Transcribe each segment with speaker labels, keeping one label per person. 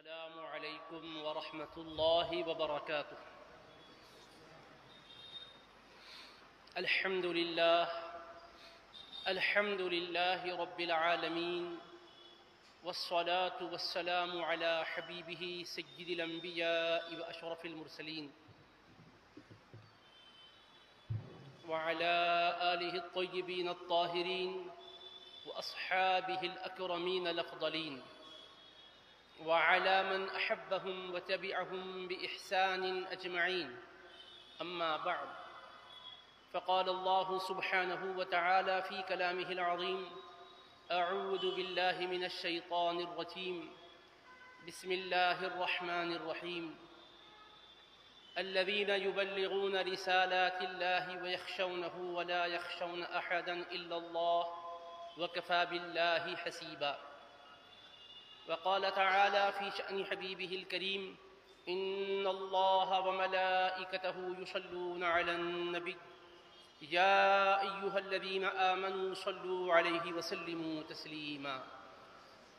Speaker 1: السلام عليكم ورحمة الله وبركاته. الحمد لله رب العالمين، والصلاة والسلام على حبيبه سيد الأنبياء وأشرف المرسلين، وعلى آله الطيبين الطاهرين وأصحابه الأكرمين الأفضلين، وعلى من أحبهم وتبعهم بإحسان أجمعين. أما بعد، فقال الله سبحانه وتعالى في كلامه العظيم: أعوذ بالله من الشيطان الرجيم، بسم الله الرحمن الرحيم. الذين يبلغون رسالات الله ويخشونه ولا يخشون أحدا إلا الله وكفى بالله حسيبا. وقال تعالى في شأن حبيبه الكريم: إن الله وملائكته يصلون على النبي يا أيها الذين آمنوا صلوا عليه وسلموا تسليما.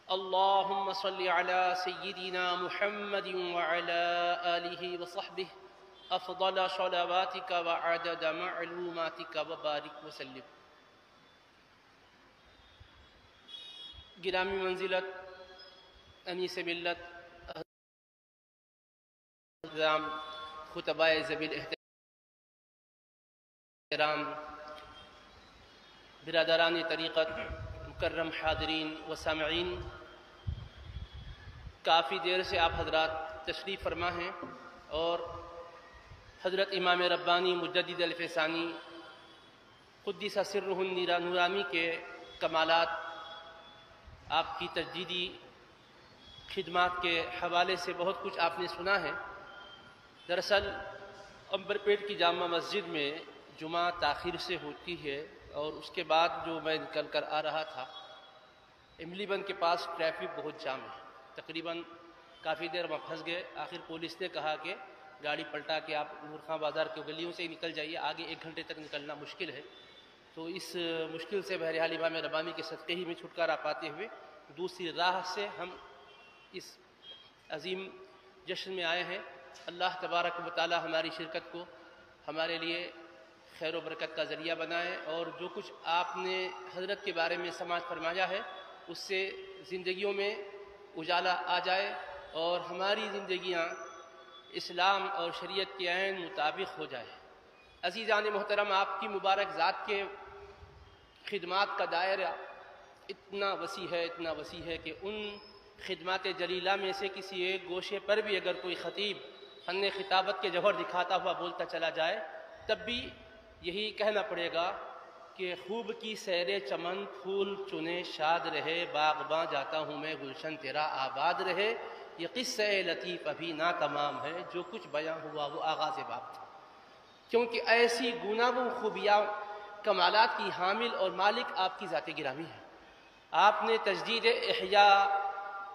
Speaker 1: اللهم صل على سيدنا محمد وعلى آله وصحبه أفضل صلواتك وعدد معلوماتك وبارك وسلم. گرامی منزلت انیس ملت حضرام، خطبائے ذوی الاحترام، برادران طریقت، مکرم حاضرین و سامعین، کافی دیر سے آپ حضرات تشریف فرما ہیں اور حضرت امام ربانی مجدد الفسانی قدس سرہ النورانی کے کمالات، آپ کی تجدیدی خدمات کے حوالے سے بہت کچھ آپ نے سنا ہے. دراصل عنبرپیٹ کی جامع مسجد میں جمعہ تاخیر سے ہوتی ہے اور اس کے بعد جو میں نکل کر آ رہا تھا، املی بند کے پاس ٹریفک بہت جام ہے، تقریباً کافی دیر وہاں پھنس گئے. آخر پولیس نے کہا کہ گاڑی پلٹا کے آپ نور خان بازار کی گلیوں سے ہی نکل جائیے، آگے 1 گھنٹے تک نکلنا مشکل ہے. تو اس مشکل سے بہرحال امام ربانی کے صدقے ہی میں چھٹکارا پاتے ہوئے دوسری راہ سے ہم اس عظیم جشن میں آئے ہیں. اللہ تبارک و تعالی ہماری شرکت کو ہمارے لیے خیر و برکت کا ذریعہ بنائے اور جو کچھ آپ نے حضرت کے بارے میں سماعت فرمایا ہے اس سے زندگیوں میں اجالا آ جائے اور ہماری زندگیاں اسلام اور شریعت کے عین مطابق ہو جائے. عزیزان محترم، آپ کی مبارک ذات کے خدمات کا دائرہ اتنا وسیع ہے کہ ان خدمات جلیلہ میں سے کسی ایک گوشے پر بھی اگر کوئی خطیب فن خطابت کے جوہر دکھاتا ہوا بولتا چلا جائے تب بھی یہی کہنا پڑے گا کہ خوب کی سیر چمن پھول چنے شاد رہے، باغباں جاتا ہوں میں گلشن تیرا آباد رہے. یہ قصہ لطیف ابھی نا تمام ہے، جو کچھ بیاں ہوا وہ آغاز باب تھا. کیونکہ ایسی گوناگون خوبیاں کمالات کی حامل اور مالک آپ کی ذات گرامی ہے. آپ نے تجدید احیاء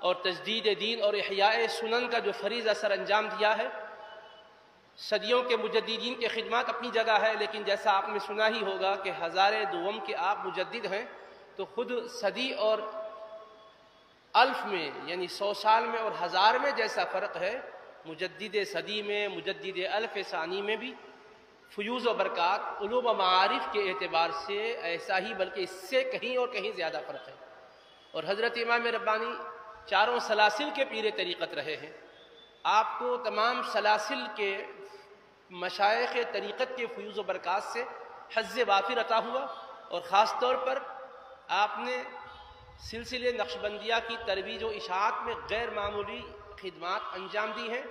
Speaker 1: اور تجدید دین اور احیاء سنن کا جو فریضہ سر انجام دیا ہے، صدیوں کے مجددین کے خدمات اپنی جگہ ہے، لیکن جیسا آپ نے سنا ہی ہوگا کہ ہزار دوم کے آپ مجدد ہیں، تو خود صدی اور الف میں یعنی 100 سال میں اور 1000 میں جیسا فرق ہے، مجدد صدی میں، مجدد الف ثانی میں بھی فیوز و برکات، علوم و معارف کے اعتبار سے ایسا ہی بلکہ اس سے کہیں اور کہیں زیادہ فرق ہے. اور حضرت امام ربانی چاروں سلاسل کے پیر طریقت رہے ہیں. آپ کو تمام سلاسل کے مشائخ طریقت کے فیوز و برکات سے حظ وافر عطا ہوا اور خاص طور پر آپ نے سلسلے نقشبندیہ کی ترویج و اشاعت میں غیر معمولی خدمات انجام دی ہیں.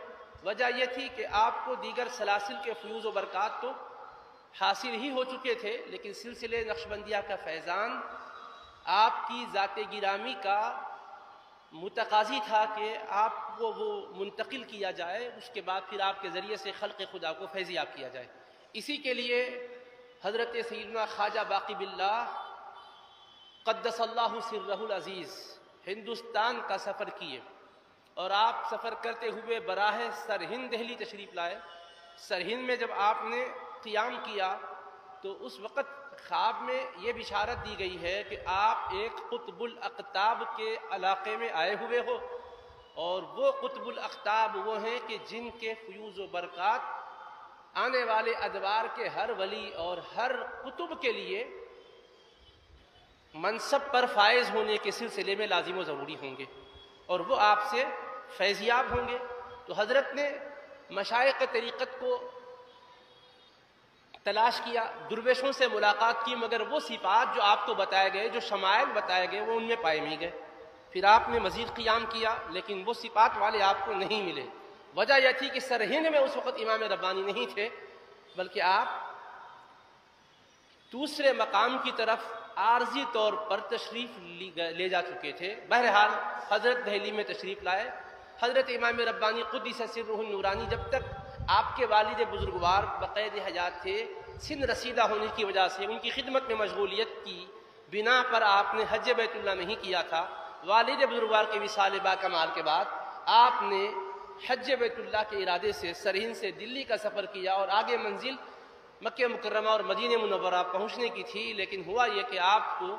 Speaker 1: وجہ یہ تھی کہ آپ کو دیگر سلاسل کے فیوز و برکات تو حاصل ہی ہو چکے تھے، لیکن سلسلے نقشبندیہ کا فیضان آپ کی ذات گرامی کا متقاضی تھا کہ آپ کو وہ منتقل کیا جائے، اس کے بعد پھر آپ کے ذریعے سے خلق خدا کو فیضیاب کیا جائے. اسی کے لیے حضرت سیدنا خواجہ باقی باللہ قدس اللہ سرہ العزیز ہندوستان کا سفر کیے اور آپ سفر کرتے ہوئے براہ سرہند دہلی تشریف لائے. سرہند میں جب آپ نے قیام کیا تو اس وقت خواب میں یہ بشارت دی گئی ہے کہ آپ ایک قطب الاقطاب کے علاقے میں آئے ہوئے ہو اور وہ قطب الاقطاب وہ ہیں کہ جن کے فیوز و برکات آنے والے ادوار کے ہر ولی اور ہر قطب کے لیے منصب پر فائز ہونے کے سلسلے میں لازم و ضروری ہوں گے، اور وہ آپ سے فیضیاب ہوں گے۔ تو حضرت نے مشائخ طریقت کو تلاش کیا، درویشوں سے ملاقات کی، مگر وہ صفات جو آپ کو بتائے گئے، جو شمائل بتائے گئے، وہ ان میں پائے نہیں گئے۔ پھر آپ نے مزید قیام کیا، لیکن وہ صفات والے آپ کو نہیں ملے۔ وجہ یہ تھی کہ سرہند میں اس وقت امام ربانی نہیں تھے، بلکہ آپ دوسرے مقام کی طرف عارضی طور پر تشریف لے جا چکے تھے۔ بہرحال حضرت دہلی میں تشریف لائے۔ حضرت امام ربانی قدس سرہ النورانی جب تک آپ کے والد بزرگوار بقید حیات تھے، سن رسیدہ ہونے کی وجہ سے ان کی خدمت میں مشغولیت کی بنا پر آپ نے حج بیت اللہ نہیں کیا تھا۔ والد بزرگوار کے وصال با کمال کے بعد آپ نے حج بیت اللہ کے ارادے سے سرہند سے دلی کا سفر کیا، اور آگے منزل مکہ مکرمہ اور مدینہ منورہ پہنچنے کی تھی، لیکن ہوا یہ کہ آپ کو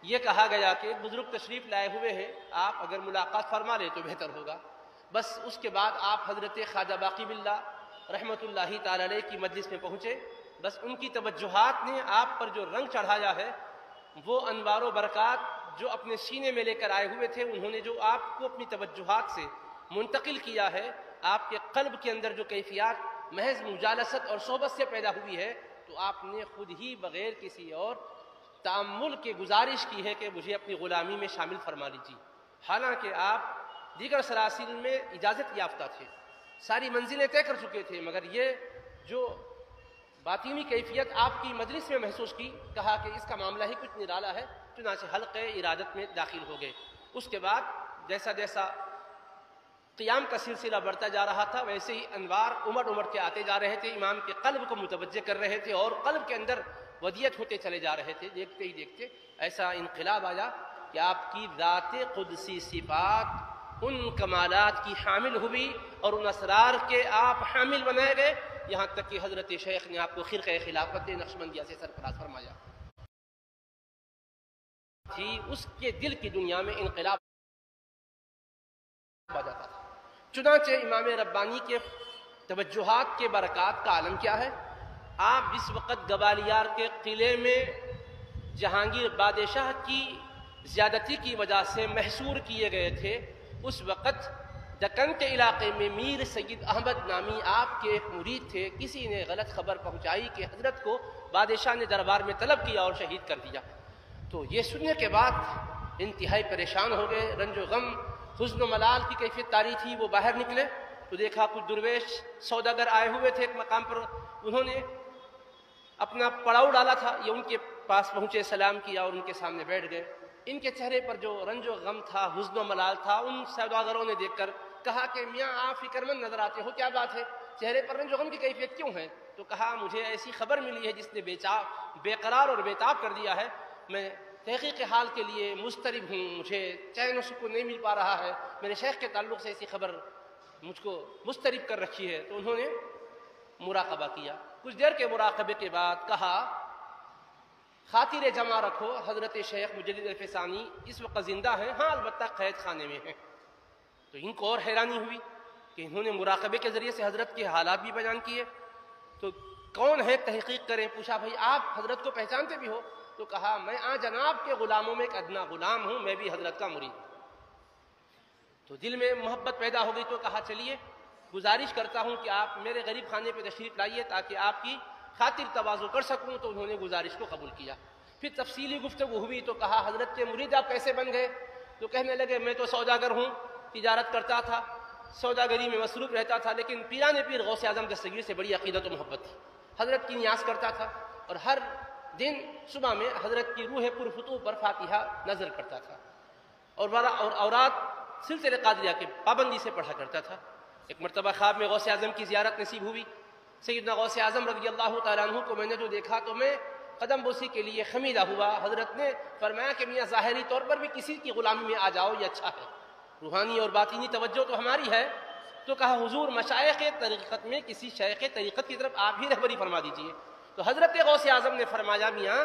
Speaker 1: یہ کہا گیا کہ بزرگ تشریف لائے ہوئے ہیں، آپ اگر ملاقات فرما لیں تو بہتر ہوگا۔ بس اس کے بعد آپ حضرت خواجہ باقی باللہ رحمۃ اللہ تعالی علیہ کی مجلس میں پہنچے۔ بس ان کی توجہات نے آپ پر جو رنگ چڑھایا ہے، وہ انوار و برکات جو اپنے سینے میں لے کر آئے ہوئے تھے، انہوں نے جو آپ کو اپنی توجہات سے منتقل کیا ہے، آپ کے قلب کے اندر جو کیفیات محض مجالست اور صحبت سے پیدا ہوئی ہے، تو آپ نے خود ہی بغیر کسی اور تأمل کے گزارش کی ہے کہ مجھے اپنی غلامی میں شامل فرما لیجیے۔ حالانکہ آپ دیگر سلاسل میں اجازت یافتہ تھے، ساری منزلیں طے کر چکے تھے، مگر یہ جو باطینی کیفیت آپ کی مجلس میں محسوس کی، کہا کہ اس کا معاملہ ہی کچھ نرالا ہے، چنانچہ حلقہ ارادت میں داخل ہو گئے۔ اس کے بعد جیسا جیسا قیام کا سلسلہ بڑھتا جا رہا تھا، ویسے ہی انوار امڑ امڑ کے آتے جا رہے تھے، امام کے قلب کو متوجہ کر رہے تھے، اور قلب کے اندر ودیت ہوتے چلے جا رہے تھے۔ دیکھتے ہی دیکھتے ایسا انقلاب آیا کہ آپ کی ذات قدسی صفات ان کمالات کی حامل ہوئی، اور ان اسرار کے آپ حامل بنائے گئے، یہاں تک کہ حضرت شیخ نے آپ کو خرقہ خلافت نقشبندیہ سے سرفراز فرمایا۔ جی اس کے دل کی دنیا میں انقلاب آ جاتا تھا۔ چنانچہ امام ربانی کے توجہات کے برکات کا عالم کیا ہے؟ آپ جس وقت گوالیار کے قلعے میں جہانگیر بادشاہ کی زیادتی کی وجہ سے محصور کیے گئے تھے، اس وقت دکن کے علاقے میں میر سید احمد نامی آپ کے ایک مرید تھے، کسی نے غلط خبر پہنچائی کہ حضرت کو بادشاہ نے دربار میں طلب کیا اور شہید کر دیا۔ تو یہ سننے کے بعد انتہائی پریشان ہو گئے، رنج و غم، حزن و ملال کی کیفیت طاری تھی۔ وہ باہر نکلے تو دیکھا کچھ درویش سوداگر آئے ہوئے تھے ایک مقام پر، انہوں نے اپنا پڑاؤ ڈالا تھا، یہ ان کے پاس پہنچے، سلام کیا اور ان کے سامنے بیٹھ گئے۔ ان کے چہرے پر جو رنج و غم تھا، حزن و ملال تھا، ان سوداگروں نے دیکھ کر کہا کہ میاں آپ فکر مند نظر آتے ہو، کیا بات ہے؟ چہرے پر رنج و غم کی کیفیت کیوں ہے؟ تو کہا مجھے ایسی خبر ملی ہے جس نے بے قرار اور بےتاب کر دیا ہے، میں تحقیق حال کے لیے مضطرب ہوں، مجھے چین و سکون نہیں مل پا رہا ہے، میرے شیخ کے تعلق سے ایسی خبر مجھ کو مضطرب کر رکھی ہے۔ تو انہوں نے مراقبہ کیا، کچھ دیر کے مراقبے کے بعد کہا خاطر جمع رکھو، حضرت شیخ مجدد الفسانی اس وقت زندہ ہیں، ہاں البتہ قید خانے میں ہیں۔ تو ان کو اور حیرانی ہوئی کہ انہوں نے مراقبے کے ذریعے سے حضرت کے حالات بھی بیان کیے۔ تو کون ہے تحقیق کریں، پوچھا بھائی آپ حضرت کو پہچانتے بھی ہو؟ تو کہا میں جناب کے غلاموں میں ایک ادنا غلام ہوں، میں بھی حضرت کا مرید ہوں۔ تو دل میں محبت پیدا ہو گئی، تو کہا چلیے گزارش کرتا ہوں کہ آپ میرے غریب خانے پہ تشریف لائیے تاکہ آپ کی خاطر تواضع کر سکوں۔ تو انہوں نے گزارش کو قبول کیا۔ پھر تفصیلی گفتگو ہوئی تو کہا حضرت کے مرید آپ کیسے بن گئے؟ تو کہنے لگے میں تو سوداگر ہوں، تجارت کرتا تھا، سوداگری میں مصروف رہتا تھا، لیکن پیران پیر غوث اعظم دستگیر سے بڑی عقیدت و محبت تھی، حضرت کی نیاز کرتا تھا، اور ہر دن صبح میں حضرت کی روح پرفتوح پر فاتحہ نظر کرتا تھا، اور اوراد سلسلہ قادریہ کے پابندی سے پڑھا کرتا تھا۔ ایک مرتبہ خواب میں غوث اعظم کی زیارت نصیب ہوئی، سیدنا غوث اعظم رضی اللہ تعالیٰ عنہ کو میں نے جو دیکھا تو میں قدم بوسی کے لیے خمیدہ ہوا۔ حضرت نے فرمایا کہ میاں ظاہری طور پر بھی کسی کی غلامی میں آ جاؤ، یہ اچھا ہے، روحانی اور باطینی توجہ تو ہماری ہے۔ تو کہا حضور مشائخ طریقت میں کسی شیخ طریقت کی طرف آپ ہی رہبری فرما دیجئے۔ تو حضرت غوث اعظم نے فرمایا میاں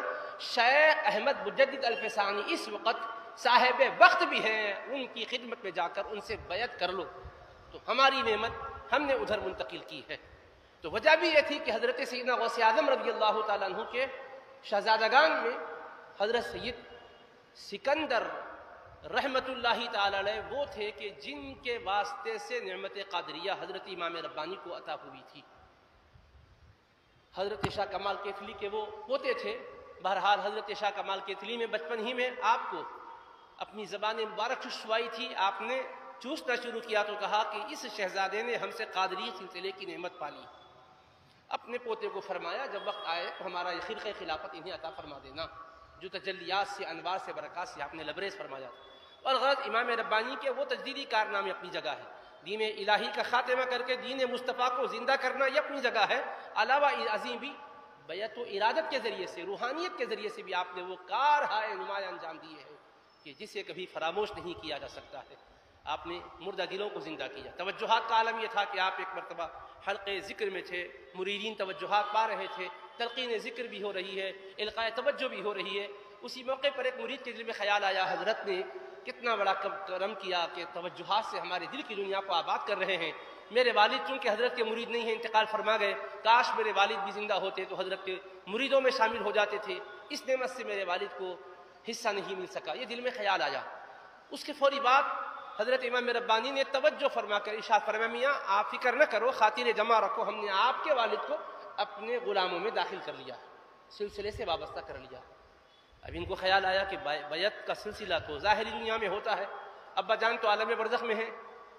Speaker 1: شیخ احمد مجدد الفسانی اس وقت صاحب وقت بھی ہیں، ان کی خدمت میں جا کر ان سے بیعت کر لو، تو ہماری نعمت ہم نے ادھر منتقل کی ہے۔ تو وجہ بھی یہ تھی کہ حضرت سیدنا غوث اعظم رضی اللہ تعالیٰ عنہ کے شہزادگان میں حضرت سید سکندر رحمت اللہ تعالیٰ علیہ وہ تھے کہ جن کے واسطے سے نعمت قادریہ حضرت امام ربانی کو عطا ہوئی تھی۔ حضرت شاہ کمال کیتلی کے وہ پوتے تھے۔ بہرحال حضرت شاہ کمال کیتلی میں بچپن ہی میں آپ کو اپنی زبان مبارک چشوائی تھی، آپ نے چوسنا شروع کیا تو کہا کہ اس شہزادے نے ہم سے قادری سلسلے کی نعمت پالی۔ اپنے پوتے کو فرمایا جب وقت آئے تو ہمارا یہ خرقہ خلافت انہیں عطا فرما دینا، جو تجلیات سے، انوار سے، برکات سے آپ نے لبریز فرمایا تھا۔ اور غرض امام ربانی کے وہ تجدیدی کارنامے اپنی جگہ ہے، دین الہی کا خاتمہ کر کے دین مصطفیٰ کو زندہ کرنا یہ اپنی جگہ ہے۔ علاوہ عظیم بھی بیعت و ارادت کے ذریعے سے، روحانیت کے ذریعے سے بھی آپ نے وہ کار ہائے نمایاں انجام دیے ہیں کہ جسے کبھی فراموش نہیں کیا جا سکتا ہے۔ آپ نے مردہ دلوں کو زندہ کیا۔ توجہات کا عالم یہ تھا کہ آپ ایک مرتبہ حلقے ذکر میں تھے، مریدین توجہات پا رہے تھے، تلقین ذکر بھی ہو رہی ہے، القاء توجہ بھی ہو رہی ہے۔ اسی موقع پر ایک مرید کے دل میں خیال آیا، حضرت نے کتنا بڑا کرم کیا کہ توجہات سے ہمارے دل کی دنیا کو آباد کر رہے ہیں۔ میرے والد چونکہ حضرت کے مرید نہیں ہیں، انتقال فرما گئے، کاش میرے والد بھی زندہ ہوتے تو حضرت کے مریدوں میں شامل ہو جاتے تھے، اس نعمت سے میرے والد کو حصہ نہیں مل سکا، یہ دل میں خیال آیا۔ اس کے فوری بعد حضرت امام ربانی نے توجہ فرما کر ارشاد فرمایا، میاں آپ فکر نہ کرو، خاطر جمع رکھو، ہم نے آپ کے والد کو اپنے غلاموں میں داخل کر لیا، سلسلے سے وابستہ کر لیا۔ اب ان کو خیال آیا کہ بیعت کا سلسلہ تو ظاہری دنیا میں ہوتا ہے، ابا جان تو عالم برزخ میں ہیں،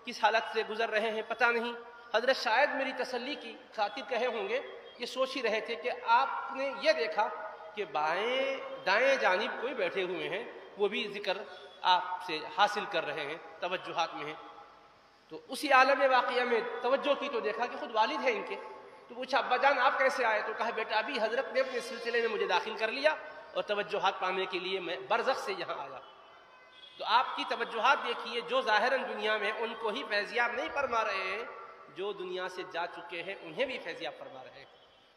Speaker 1: کس حالت سے گزر رہے ہیں پتہ نہیں۔ حضرت شاید میری تسلی کی خاطر کہے ہوں گے، یہ سوچ ہی رہے تھے کہ آپ نے یہ دیکھا کہ بائیں دائیں جانب کوئی بیٹھے ہوئے ہیں، وہ بھی ذکر آپ سے حاصل کر رہے ہیں، توجہات میں ہیں۔ تو اسی عالم واقعہ میں توجہ کی تو دیکھا کہ خود والد ہیں ان کے، تو پوچھا ابا جان آپ کیسے آئے؟ تو کہا بیٹا ابھی حضرت نے اپنے سلسلے میں مجھے داخل کر لیا اور توجہات پانے کے لیے میں برزخ سے یہاں آیا۔ تو آپ کی توجہات دیکھیے، جو ظاہراً دنیا میں ان کو ہی فیضیاب نہیں فرما رہے ہیں، جو دنیا سے جا چکے ہیں انہیں بھی فیضیاب فرما رہے ہیں۔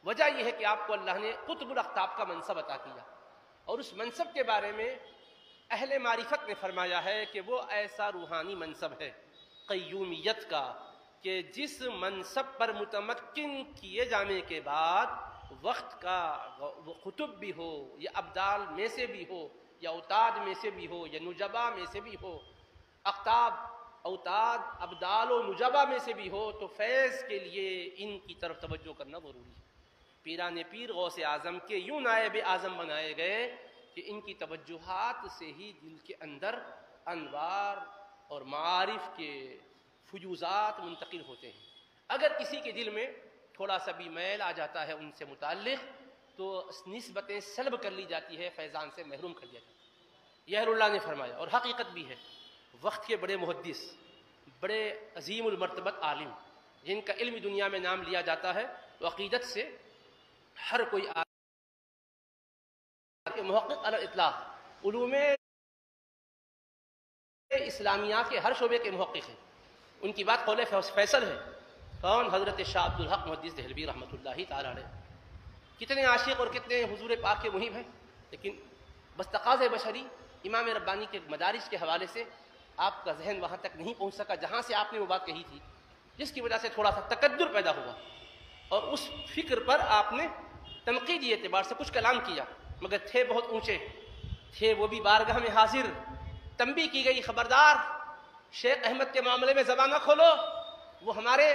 Speaker 1: وجہ یہ ہے کہ آپ کو اللہ نے قطب الاقطاب کا منصب عطا کیا، اور اس منصب کے بارے میں اہل معرفت نے فرمایا ہے کہ وہ ایسا روحانی منصب ہے قیومیت کا کہ جس منصب پر متمکن کیے جانے کے بعد وقت کا وہ قطب بھی ہو یا ابدال میں سے بھی ہو یا اوتاد میں سے بھی ہو یا نجبا میں سے بھی ہو، اقطاب، اوتاد، ابدال و نجبا میں سے بھی ہو، تو فیض کے لیے ان کی طرف توجہ کرنا ضروری ہے۔ پیران پیر غوث اعظم کے یوں نائب اعظم بنائے گئے کہ ان کی توجہات سے ہی دل کے اندر انوار اور معارف کے فیوزات منتقل ہوتے ہیں۔ اگر کسی کے دل میں تھوڑا سا بھی میل آ جاتا ہے ان سے متعلق تو نسبتیں سلب کر لی جاتی ہے، فیضان سے محروم کر دیا جاتا ہے۔ یہ اللہ نے فرمایا، اور حقیقت بھی ہے۔ وقت کے بڑے محدث، بڑے عظیم المرتبت عالم جن کا علم دنیا میں نام لیا جاتا ہے، تو عقیدت سے ہر کوئی محقق علی الاطلاق علوم اسلامیہ کے ہر شعبے کے محقق ہیں، ان کی بات قول فیصل ہے۔ کون؟ حضرت شاہ عبدالحق محدث دہلوی رحمۃ اللہ تعالی علیہ۔ کتنے عاشق اور کتنے حضور پاک کے محب ہیں، لیکن بس تقاضۂ بشری امام ربانی کے مدارج کے حوالے سے آپ کا ذہن وہاں تک نہیں پہنچ سکا جہاں سے آپ نے وہ بات کہی تھی، جس کی وجہ سے تھوڑا سا تقدر پیدا ہوا، اور اس فکر پر آپ نے تنقیدی اعتبار سے کچھ کلام کیا، مگر تھے بہت اونچے، تھے وہ بھی بارگاہ میں حاضر۔ تنبیہ کی گئی، خبردار شیخ احمد کے معاملے میں زبان نہ کھولو، وہ ہمارے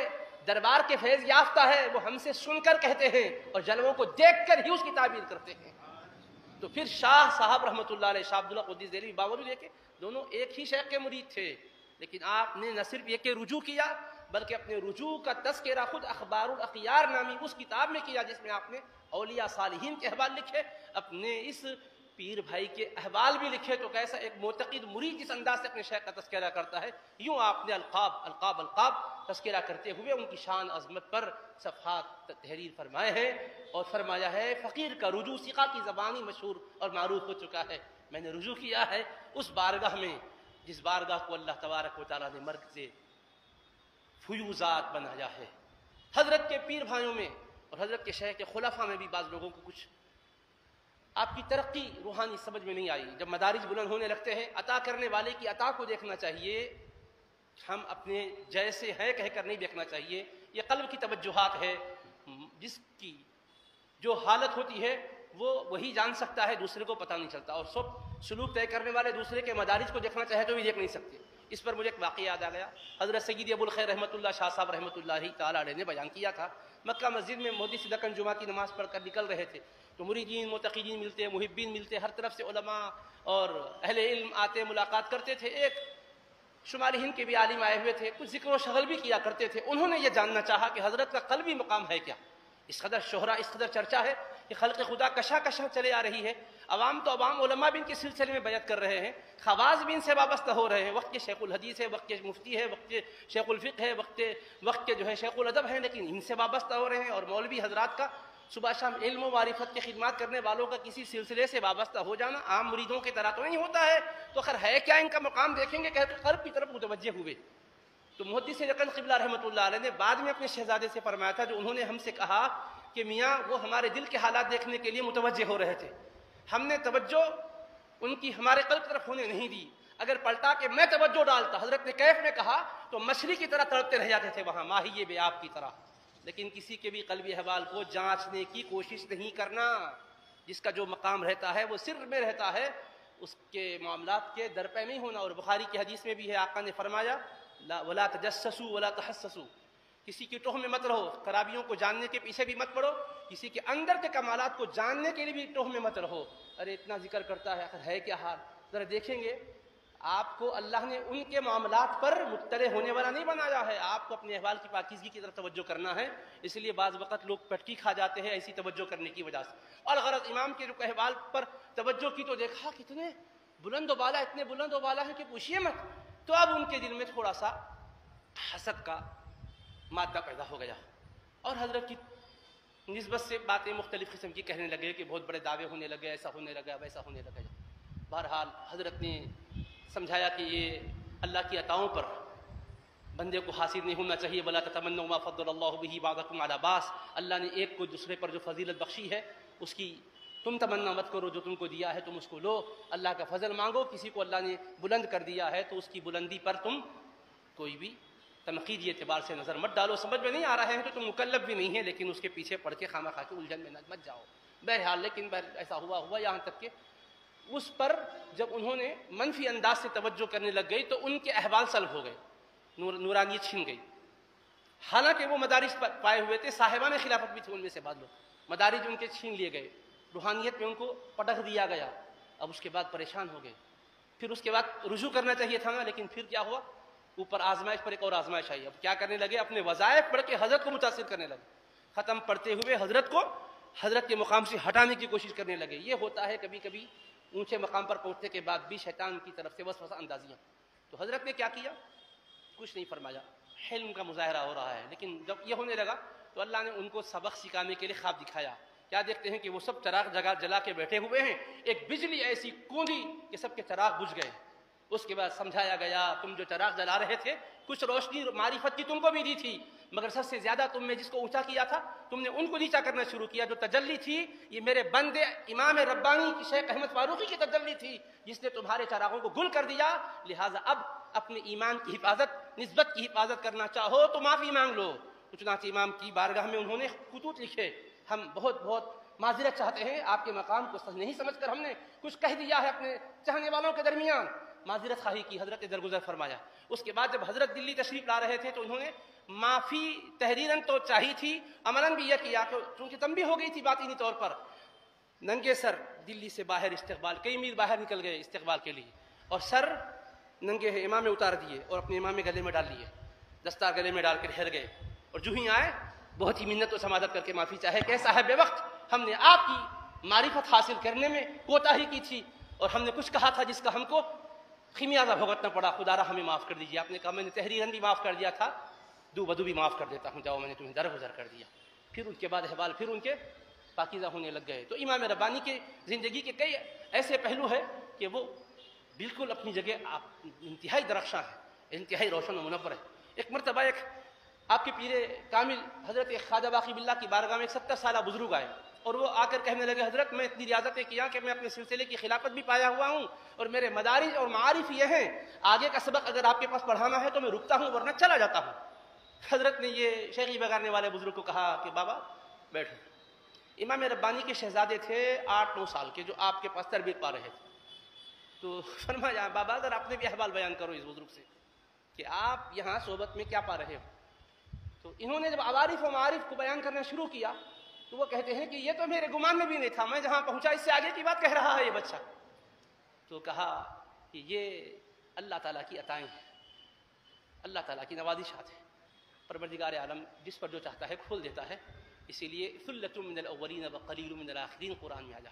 Speaker 1: دربار کے فیض یافتہ ہے، وہ ہم سے سن کر کہتے ہیں اور جلووں کو دیکھ کر ہی اس کی تعبیر کرتے ہیں۔ تو پھر شاہ صاحب رحمۃ اللہ علیہ، شاہ عبداللہ قدس دہلوی، باوجود یہ کہ دونوں ایک ہی شیخ کے مرید تھے، لیکن آپ نے نہ صرف یہ کہ رجوع کیا، بلکہ اپنے رجوع کا تذکرہ خود اخبار الاخیار نامی اس کتاب میں کیا، جس میں آپ نے اولیاء صالحین کے احوال لکھے، اپنے اس پیر بھائی کے احوال بھی لکھے۔ تو کیسا ایک معتقد مرید جس انداز سے اپنے شیخ کا تذکرہ کرتا ہے، یوں آپ نے القاب تذکرہ کرتے ہوئے ان کی شان عظمت پر صفحات تحریر فرمائے ہیں، اور فرمایا ہے فقیر کا رجوع ثقہ کی زبانی مشہور اور معروف ہو چکا ہے۔ میں نے رجوع کیا ہے اس بارگاہ میں جس بارگاہ کو اللہ تبارک و تعالیٰ نے مرکز فیوزات بنایا ہے۔ حضرت کے پیر بھائیوں میں اور حضرت کے شیخ کے خلفاء میں بھی بعض لوگوں کو کچھ آپ کی ترقی روحانی سمجھ میں نہیں آئی. جب مدارج بلند ہونے لگتے ہیں عطا کرنے والے کی عطا کو دیکھنا چاہیے, ہم اپنے جیسے ہیں کہہ کر نہیں دیکھنا چاہیے. یہ قلب کی توجہات ہے, جس کی جو حالت ہوتی ہے وہ وہی جان سکتا ہے, دوسرے کو پتہ نہیں چلتا. اور سب سلوک طے کرنے والے دوسرے کے مدارج کو دیکھنا چاہے تو بھی دیکھ نہیں سکتے. اس پر مجھے ایک واقعہ یاد آ گیا. حضرت سیدی ابو الخیر رحمۃ اللہ شاہ صاحب رحمۃ اللہ تعالیٰ علیہ نے بیان کیا تھا, مکہ مسجد میں مودی صدقن جمعہ کی نماز پڑھ کر نکل رہے تھے تو مریدین متقین ملتے, محبین ملتے, ہر طرف سے علماء اور اہل علم آتے ملاقات کرتے تھے. ایک شمالی ہند کے بھی عالم آئے ہوئے تھے, کچھ ذکر و شغل بھی کیا کرتے تھے. انہوں نے یہ جاننا چاہا کہ حضرت کا قلبی مقام ہے کیا. اس قدر شہرہ, اس قدر چرچا ہے کہ خلق خدا کشا کشا چلے آ رہی ہے. عوام تو عوام, علماء بھی ان کے سلسلے میں بیعت کر رہے ہیں, خواص بھی ان سے وابستہ ہو رہے ہیں. وقت کے شیخ الحدیث ہے, وقت کے مفتی ہے, وقت کے شیخ الفقہ ہے, وقت کے جو ہے شیخ الادب ہیں, لیکن ان سے وابستہ ہو رہے ہیں. اور مولوی حضرات کا صبح شام علم و معرفت کی خدمات کرنے والوں کا کسی سلسلے سے وابستہ ہو جانا عام مریدوں کی طرح تو نہیں ہوتا ہے. تو خیر ہے کیا ان کا مقام دیکھیں گے کہ قلب کی طرف متوجہ ہوئے. تو محدث رکن قبلہ رحمۃ اللہ علیہ نے بعد میں اپنے شہزادے سے فرمایا تھا, جو انہوں نے ہم سے کہا کہ میاں وہ ہمارے دل کے حالات دیکھنے کے لیے متوجہ ہو رہے تھے, ہم نے توجہ ان کی ہمارے قلب کی طرف ہونے نہیں دی. اگر پلٹا کے میں توجہ ڈالتا, حضرت نے کیف میں کہا, تو مچھلی کی طرح تڑپتے رہ جاتے تھے وہاں, ماہی بے آب کی طرح. لیکن کسی کے بھی قلبی احوال کو جانچنے کی کوشش نہیں کرنا. جس کا جو مقام رہتا ہے وہ سر میں رہتا ہے, اس کے معاملات کے درپے نہیں ہونا. اور بخاری کی حدیث میں بھی ہے, آقا نے فرمایا ولا تجسسوا ولا تحسسوا, کسی کی ٹوہ میں مت رہو, خرابیوں کو جاننے کے پیچھے بھی مت پڑو, کسی کے اندر کے کمالات کو جاننے کے لیے بھی ٹوہ میں مت رہو. ارے اتنا ذکر کرتا ہے, آخر ہے کیا حال. ذرا دیکھیں گے, آپ کو اللہ نے ان کے معاملات پر مطلع ہونے والا نہیں بنایا ہے, آپ کو اپنے احوال کی پاکیزگی کی طرف توجہ کرنا ہے. اس لیے بعض وقت لوگ پٹکی کھا جاتے ہیں ایسی توجہ کرنے کی وجہ سے. اور غرض امام کے جو احوال پر توجہ کی تو دیکھا کتنے بلند و بالا, اتنے بلند و بالا ہیں کہ پوچھیے مت. تو اب ان کے دل میں تھوڑا سا حسد کا مادہ پیدا ہو گیا, اور حضرت کی نسبت سے باتیں مختلف قسم کی کہنے لگے کہ بہت بڑے دعوے ہونے لگے, ایسا ہونے لگا, ویسا ہونے لگا. بہرحال حضرت نے سمجھایا کہ یہ اللہ کی عطاؤں پر بندے کو حاصل نہیں ہونا چاہیے. ولا تتمنوا ما فضل اللہ به بعضکم علی بعض, اللہ نے ایک کو دوسرے پر جو فضیلت بخشی ہے اس کی تم تمنا مت کرو. جو تم کو دیا ہے تم اس کو لو, اللہ کا فضل مانگو. کسی کو اللہ نے بلند کر دیا ہے تو اس کی بلندی پر تم کوئی بھی تنقیدی اعتبار سے نظر مت ڈالو. سمجھ میں نہیں آ رہے ہیں تو تم مکلف بھی نہیں ہے, لیکن اس کے پیچھے پڑھ کے خامہ خواہ کے الجھن میں مت جاؤ. بہرحال لیکن ایسا ہوا یہاں تک کہ اس پر جب انہوں نے منفی انداز سے توجہ کرنے لگ گئی تو ان کے احوال سلب ہو گئے, نورانیت چھن گئی. حالانکہ وہ مدارج پائے ہوئے تھے, صاحبان خلافت بھی تھے ان میں سے بعض لوگ, مدارج ان کے چھین لیے گئے, روحانیت میں ان کو پٹخ دیا گیا. اب اس کے بعد پریشان ہو گئے. پھر اس کے بعد رجوع کرنا چاہیے تھا نا, لیکن پھر کیا ہوا, اوپر آزمائش پر ایک اور آزمائش آئی. اب کیا کرنے لگے, اپنے وظائف پڑھ کے حضرت کو متاثر کرنے لگے. ختم پڑھتے ہوئے حضرت کو حضرت کے مقام سے ہٹانے کی کوشش کرنے لگے. یہ ہوتا ہے کبھی کبھی اونچے مقام پر پہنچنے کے بعد بھی شیطان کی طرف سے وسوسہ اندازیاں. تو حضرت نے کیا کیا, کچھ نہیں فرمایا, حلم کا مظاہرہ ہو رہا ہے. لیکن جب یہ ہونے لگا تو اللہ نے ان کو سبق سکھانے کے لیے خواب دکھایا. کیا دیکھتے ہیں کہ وہ سب چراغ جلا کے بیٹھے ہوئے ہیں, ایک بجلی ایسی کوندی کہ سب کے چراغ بجھ گئے. اس کے بعد سمجھایا گیا, تم جو چراغ جلا رہے تھے کچھ روشنی معرفت کی تم کو بھی دی تھی, مگر سب سے زیادہ تم نے جس کو اونچا کیا تھا تم نے ان کو نیچا کرنا شروع کیا. جو تجلی تھی یہ میرے بندے امام ربانی کی شیخ احمد فاروقی کی تجلی تھی, جس نے تمہارے چراغوں کو گل کر دیا. لہٰذا اب اپنے ایمان کی حفاظت, نسبت کی حفاظت کرنا چاہو تو معافی مانگ لو. چنانچہ امام کی بارگاہ میں انہوں نے خطوط لکھے, ہم بہت بہت معذرت چاہتے ہیں, آپ کے مقام کو نہیں سمجھ کر ہم نے کچھ کہہ دیا ہے اپنے چاہنے والوں کے درمیان. معذرت خواہی کی, حضرت درگزر فرمایا. اس کے بعد جب حضرت دلی تشریف لا رہے تھے تو انہوں نے معافی تحریراً تو چاہی تھی, عملاً بھی یہ کیا کہ چونکہ تنبیہ ہو گئی تھی باطنی طور پر, ننگے سر دلی سے باہر استقبال, کئی میل باہر نکل گئے استقبال کے لیے, اور سر ننگے امام میں اتار دیے اور اپنے امام میں گلے میں ڈال لیے, دستار گلے میں ڈال کے ٹھہر گئے. اور جو ہی آئے بہت ہی منت و سمادت کر کے معافی چاہے کہ صاحب وقت ہم نے آپ کی معرفت حاصل کرنے میں کوتاہی کی تھی, اور ہم نے کچھ کہا تھا جس کا ہم کو خمیازہ بھگتنا پڑا, خدا را ہمیں معاف کر دیجیے. آپ نے کہا میں نے تحریراً بھی معاف کر دیا تھا, دو بدو بھی معاف کر دیتا ہوں, جاؤ میں نے تمہیں درگزر کر دیا. پھر ان کے بعد احوال پھر ان کے پاکیزہ ہونے لگ گئے. تو امام ربانی کے زندگی کے کئی ایسے پہلو ہیں کہ وہ بالکل اپنی جگہ انتہائی درخشاں ہے, انتہائی روشن و منور ہے. ایک مرتبہ ایک آپ کے پیر کامل حضرت خواجہ باقی باللہ کی بارگاہ میں ایک 70 سالہ بزرگ آئے, اور وہ آ کر کہنے لگے حضرت میں اتنی ریاضتیں کیا کہ میں اپنے سلسلے کی خلافت بھی پایا ہوا ہوں اور میرے مدارج اور معارف یہ ہیں، آگے کا سبق اگر آپ کے پاس پڑھانا ہے تو میں رکتا ہوں ورنہ چلا جاتا ہوں۔ حضرت نے یہ شیخی بگانے والے بزرگ کو کہا کہ بابا بیٹھو۔ امام ربانی کے شہزادے تھے 8-9 سال کے جو آپ کے پاس تربیت پا رہے تھے، تو فرمایا بابا اگر آپ نے بھی احوال بیان کرو اس بزرگ سے کہ آپ یہاں صحبت میں کیا پا رہے ہو۔ تو انہوں نے جب عوارف و معارف کو بیان کرنا شروع کیا تو وہ کہتے ہیں کہ یہ تو میرے گمان میں بھی نہیں تھا، میں جہاں پہنچا اس سے آگے کی بات کہہ رہا ہے یہ بچہ۔ تو کہا کہ یہ اللہ تعالیٰ کی عطائیں ہیں، اللہ تعالیٰ کی نوازشات ہیں، پروردگار عالم جس پر جو چاہتا ہے کھول دیتا ہے، اسی لیے ثلۃ من الاولین وقلیل من الآخرین قرآن میں آیا۔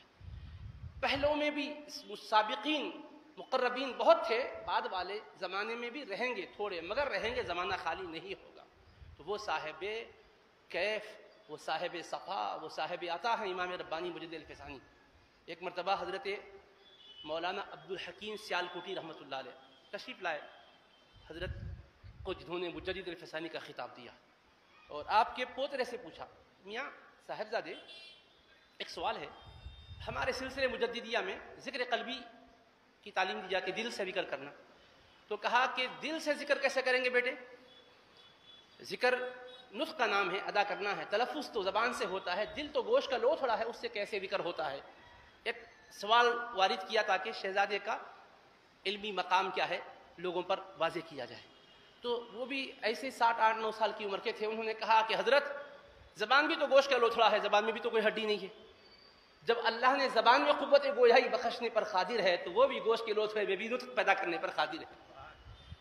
Speaker 1: پہلوں میں بھی سابقین مقربین بہت تھے، بعد والے زمانے میں بھی رہیں گے تھوڑے، مگر رہیں گے، زمانہ خالی نہیں ہوگا۔ تو وہ صاحب کیف، وہ صاحب صفا، وہ صاحب عطا ہیں امام ربانی مجد الفسانی۔ ایک مرتبہ حضرت مولانا عبد الحکیم سیالکوٹی رحمۃ اللہ علیہ تشریف لائے حضرت کو، جنہوں نے مجدد الفسانی کا خطاب دیا، اور آپ کے پوترے سے پوچھا میاں صاحبزادے ایک سوال ہے، ہمارے سلسلے مجددیہ میں ذکر قلبی کی تعلیم دی جاتی، دل سے ذکر کرنا، تو کہا کہ دل سے ذکر کیسے کریں گے بیٹے؟ ذکر نطق کا نام ہے، ادا کرنا ہے، تلفظ تو زبان سے ہوتا ہے، دل تو گوشت کا لوتھڑا ہے، اس سے کیسے ذکر ہوتا ہے؟ ایک سوال وارد کیا تاکہ شہزادے کا علمی مقام کیا ہے لوگوں پر واضح کیا جائے۔ تو وہ بھی ایسے 7-8-9 سال کی عمر کے تھے، انہوں نے کہا کہ حضرت زبان بھی تو گوشت کا لوتھڑا ہے، زبان میں بھی تو کوئی ہڈی نہیں ہے، جب اللہ نے زبان میں قوت گویائی بخشنے پر قادر ہے تو وہ بھی گوشت کے لوتھڑے میں بھی نطق پیدا کرنے پر قادر ہے۔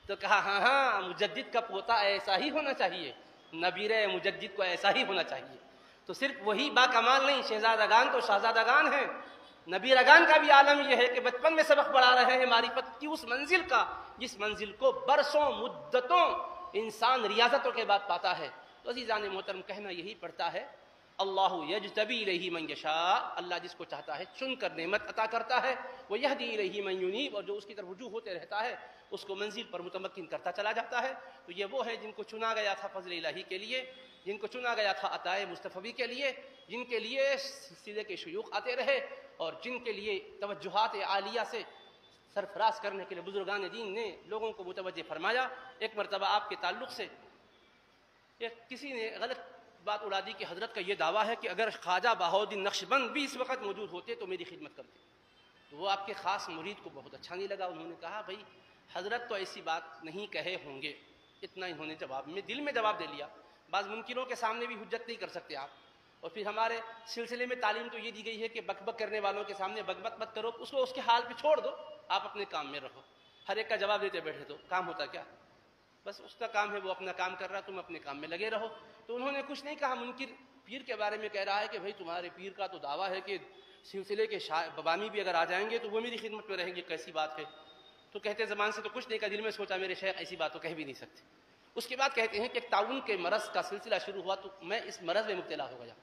Speaker 1: تو کہا ہاں مجدد کا پوتا ایسا ہی ہونا چاہیے، نبیر مجدد کو ایسا ہی ہونا چاہیے۔ تو صرف وہی با کمال نہیں، شہزادگان تو شہزادگان ہیں، نبیرگان کا بھی عالم یہ ہے کہ بچپن میں سبق پڑھا رہے ہیں معرفت کی اس منزل کا، جس منزل کو برسوں مدتوں انسان ریاضتوں کے بعد پاتا ہے۔ تو عزیزان محترم کہنا یہی پڑتا ہے اللہ یجتبی الیہ من یشاء، اللہ جس کو چاہتا ہے چن کر نعمت عطا کرتا ہے، وہ یہدی الیہ من ینیب، اور جو اس کی طرف رجوع ہوتے رہتا ہے اس کو منزل پر متمکن کرتا چلا جاتا ہے۔ تو یہ وہ ہے جن کو چنا گیا تھا فضل الہی کے لیے، جن کو چنا گیا تھا عطائے مصطفی کے لیے، جن کے لیے سلسلے کے شیوخ آتے رہے، اور جن کے لیے توجہات عالیہ سے سرفراز کرنے کے لیے بزرگان دین نے لوگوں کو متوجہ فرمایا۔ ایک مرتبہ آپ کے تعلق سے کسی نے غلط بات اڑا دی کہ حضرت کا یہ دعویٰ ہے کہ اگر خواجہ بہاؤالدین نقشبند بھی اس وقت موجود ہوتے تو میری خدمت کرتے۔ تو وہ آپ کے خاص مرید کو بہت اچھا نہیں لگا، انہوں نے کہا بھائی حضرت تو ایسی بات نہیں کہے ہوں گے، اتنا انہوں نے جواب میں دل میں جواب دے لیا۔ بعض منکروں کے سامنے بھی حجت نہیں کر سکتے آپ، اور پھر ہمارے سلسلے میں تعلیم تو یہ دی گئی ہے کہ بک بک کرنے والوں کے سامنے بک بک مت کرو، اس کو اس کے حال پہ چھوڑ دو، آپ اپنے کام میں رہو۔ ہر ایک کا جواب دیتے بیٹھے تو کام ہوتا کیا؟ بس اس کا کام ہے، وہ اپنا کام کر رہا، تم اپنے کام میں لگے رہو۔ تو انہوں نے کچھ نہیں کہا۔ منکر پیر کے بارے میں کہہ رہا ہے کہ بھائی تمہارے پیر کا تو دعویٰ ہے کہ سلسلے کے ببامی بھی اگر آ جائیں گے تو وہ میری خدمت میں رہیں گے، کیسی بات ہے؟ تو کہتے زبان سے تو کچھ نہیں کہا، دل میں سوچا میرے شیخ ایسی بات تو کہہ بھی نہیں سکتے۔ اس کے بعد کہتے ہیں کہ ایک تعاون کے مرض کا سلسلہ شروع ہوا تو میں اس مرض میں مبتلا ہو گیا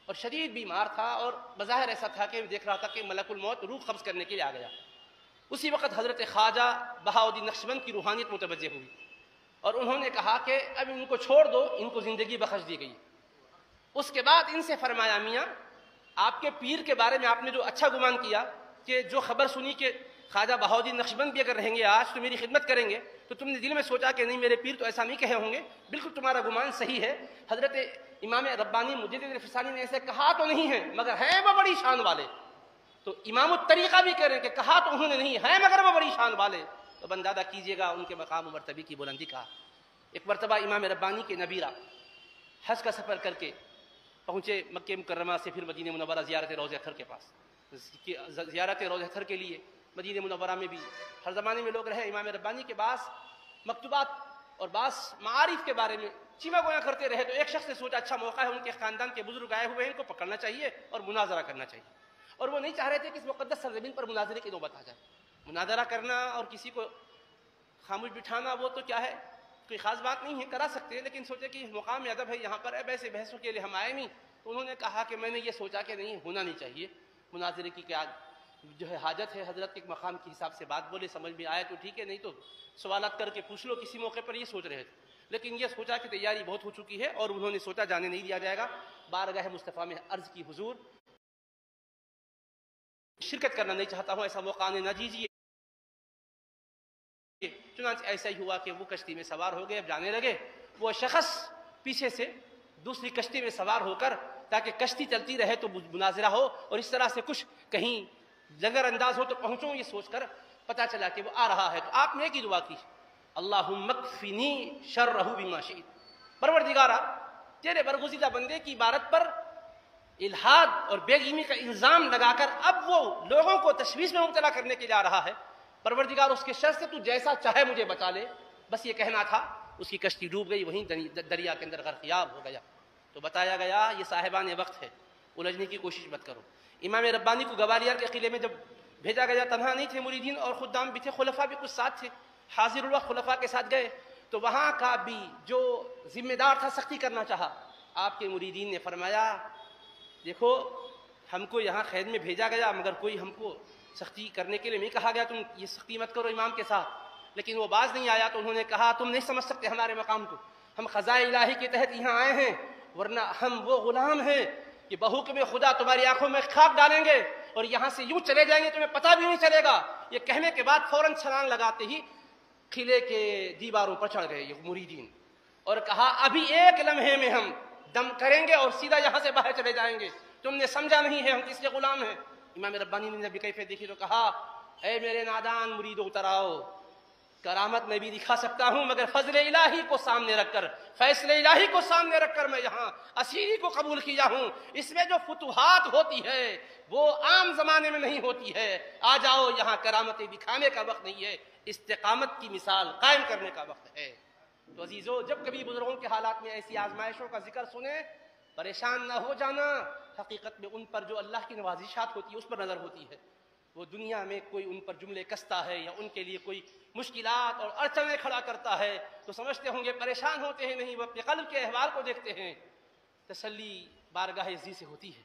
Speaker 1: اور شدید بیمار تھا، اور بظاہر ایسا تھا کہ دیکھ رہا تھا کہ ملک الموت روح قبض کرنے کے لیے آ گیا۔ اسی وقت حضرت خواجہ بہاؤالدین نقشبند کی روحانیت متوجہ ہوئی، اور انہوں نے کہا کہ اب ان کو چھوڑ دو، ان کو زندگی بخش دی گئی۔ اس کے بعد ان سے فرمایا میاں آپ کے پیر کے بارے میں آپ نے جو اچھا گمان کیا کہ جو خبر سنی کہ خواجہ بہاؤالدین نقشبند بھی اگر رہیں گے آج تو میری خدمت کریں گے، تو تم نے دل میں سوچا کہ نہیں میرے پیر تو ایسا نہیں کہے ہوں گے، بالکل تمہارا گمان صحیح ہے۔ حضرت امام ربانی مجدد الفسانی نے ایسے کہا تو نہیں ہے مگر ہیں وہ بڑی شان والے۔ تو امام الطریقہ بھی کہہ رہے ہیں کہ کہا تو انہوں نے نہیں ہے مگر وہ بڑی شان والے، تو بندادہ کیجیے گا ان کے مقام و مرتبے کی بلندی کا۔ ایک مرتبہ امام ربانی کے نبیرہ حج کا سفر کر کے پہنچے مکہ مکرمہ سے پھر مدینہ منورہ زیارت روضہ اطہر کے پاس۔ زیارت روضہ اطہر کے لیے مدینہ منورہ میں بھی ہر زمانے میں لوگ رہے، امام ربانی کے بعض مکتوبات اور بعض معارف کے بارے میں چیما گویا کرتے رہے، تو ایک شخص نے سوچا اچھا موقع ہے، ان کے خاندان کے بزرگ آئے ہوئے ہیں، ان کو پکڑنا چاہیے اور مناظرہ کرنا چاہیے۔ اور وہ نہیں چاہ رہے تھے کہ اس مقدس سرزمین پر مناظرے کی نوبت آ جائے۔ مناظرہ کرنا اور کسی کو خاموش بٹھانا وہ تو کیا ہے، کوئی خاص بات نہیں ہے، کرا سکتے ہیں، لیکن سوچے کہ مقام ادب ہے یہاں پر، اب ایسے بحثوں کے لیے ہم آئے نہیں۔ تو انہوں نے کہا کہ میں نے یہ سوچا کہ نہیں ہونا نہیں چاہیے مناظرے کی، کیا جو ہے حاجت ہے، حضرت کے مقام کے حساب سے بات بولے، سمجھ میں آئے تو ٹھیک ہے، نہیں تو سوالات کر کے پوچھ لو کسی موقع پر، یہ سوچ رہے تھے۔ لیکن یہ سوچا کہ تیاری بہت ہو چکی ہے اور انہوں نے سوچا جانے نہیں دیا جائے گا۔ بارگاہ مصطفیٰ میں عرض کی حضور شرکت کرنا نہیں چاہتا ہوں، ایسا موقع آنے نہ دیجیے۔ چنانچہ ایسا ہی ہوا کہ وہ کشتی میں سوار ہو گئے، اب جانے لگے۔ وہ شخص پیچھے سے دوسری کشتی میں سوار ہو کر، تاکہ کشتی چلتی رہے تو مناظرہ ہو اور اس طرح سے کچھ کہیں نظر انداز ہو تو پہنچوں، یہ سوچ کر پتہ چلا کہ وہ آ رہا ہے۔ تو آپ نے ایک ہی دعا کی، اللہم اکفنی شرہ بما شئت، پروردگارا تیرے برگزیدہ بندے کی عبارت پر الحاد اور بے علمی کا الزام لگا کر اب وہ لوگوں کو تشویش میں مبتلا کرنے کے لیے آ رہا ہے، پروردگار اس کے شر سے تو جیسا چاہے مجھے بچا لے، بس یہ کہنا تھا۔ اس کی کشتی ڈوب گئی، وہیں دریا کے اندر غرقیاب ہو گیا۔ تو بتایا گیا یہ صاحبان وقت ہے، الجھنے کی کوشش مت کرو۔ امام ربانی کو گوالیار کے قلعے میں جب بھیجا گیا، تنہا نہیں تھے مریدین اور خدام بھی تھے، خلفاء بھی کچھ ساتھ تھے، حاضر الوقت خلفاء کے ساتھ گئے تو وہاں کا بھی جو ذمہ دار تھا سختی کرنا چاہا۔ آپ کے مریدین نے فرمایا دیکھو ہم کو یہاں قید میں بھیجا گیا، مگر کوئی ہم کو سختی کرنے کے لیے نہیں کہا گیا، تم یہ سختی مت کرو امام کے ساتھ، لیکن وہ باز نہیں آیا۔ تو انہوں نے کہا تم نہیں سمجھ سکتے ہمارے مقام کو، ہم خزائے الہی کے تحت یہاں آئے ہیں، ورنہ ہم وہ غلام ہیں کہ بحکم خدا تمہاری آنکھوں میں خاک ڈالیں گے اور یہاں سے یوں چلے جائیں گے تمہیں پتہ بھی نہیں چلے گا۔ یہ کہنے کے بعد فوراً چھلانگ لگاتے ہی قلعے کے دیواروں پر چڑھ گئے یہ مریدین اور کہا ابھی ایک لمحے میں ہم دم کریں گے اور سیدھا یہاں سے باہر چلے جائیں گے، تم نے سمجھا نہیں ہے ہم کس کے غلام ہیں۔ امام ربانی نے نبی کیفیت دیکھی تو کہا اے میرے نادان مریدو اتر آؤ، کرامت میں بھی دکھا سکتا ہوں مگر فضل الہی کو سامنے رکھ کر، فیصلے الہی کو سامنے رکھ کر میں یہاں اسیری کو قبول کیا ہوں۔ اس میں جو فتوحات ہوتی ہے وہ عام زمانے میں نہیں ہوتی ہے، آ جاؤ یہاں کرامتیں دکھانے کا وقت نہیں ہے، استقامت کی مثال قائم کرنے کا وقت ہے۔ تو عزیزو جب کبھی بزرگوں کے حالات میں ایسی آزمائشوں کا ذکر سنیں پریشان نہ ہو جانا، حقیقت میں ان پر جو اللہ کی نوازشات ہوتی ہے اس پر نظر ہوتی ہے۔ وہ دنیا میں کوئی ان پر جملے کستا ہے یا ان کے لیے کوئی مشکلات اور اڑچنیں کھڑا کرتا ہے تو سمجھتے ہوں گے پریشان ہوتے ہیں، نہیں، وہ اپنے قلب کے احوال کو دیکھتے ہیں۔ تسلی بارگاہ عزیز سے ہوتی ہے،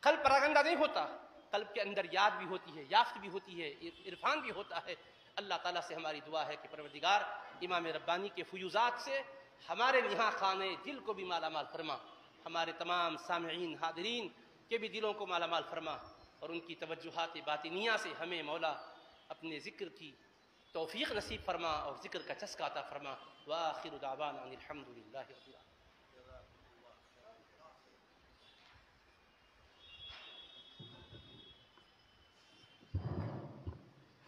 Speaker 1: قلب پراگندہ نہیں ہوتا، قلب کے اندر یاد بھی ہوتی ہے، یافت بھی ہوتی ہے، عرفان بھی ہوتا ہے۔ اللہ تعالیٰ سے ہماری دعا ہے کہ پروردگار امام ربانی کے فیوزات سے ہمارے یہاں خانے دل کو بھی مالا مال فرما، ہمارے تمام سامعین حاضرین کے بھی دلوں کو مالا مال فرما، اور ان کی توجہات باطنیہ سے ہمیں مولا اپنے ذکر کی توفیق نصیب فرما اور ذکر کا چسکا عطا فرما۔ وآخر دعوانا ان الحمدللہ رب العالمین۔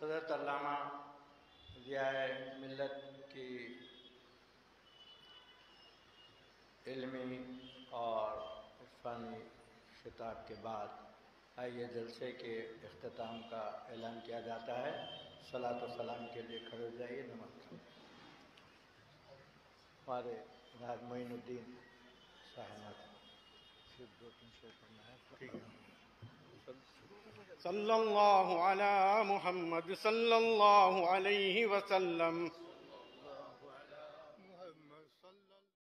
Speaker 2: حضرت علامہ ضیاء ملت کی علمی اور عرفانی خطاب کے بعد آئیے جلسے کے اختتام کا اعلان کیا جاتا ہے۔ صلاۃ و سلام کے لیے کھڑے ہو جائیے، نماز ہمارے راج معین الدین صاحب صرف 2-3 شعر پڑھنا ہے۔
Speaker 3: صلی اللہ علی محمد صلی اللہ علیہ وسلم۔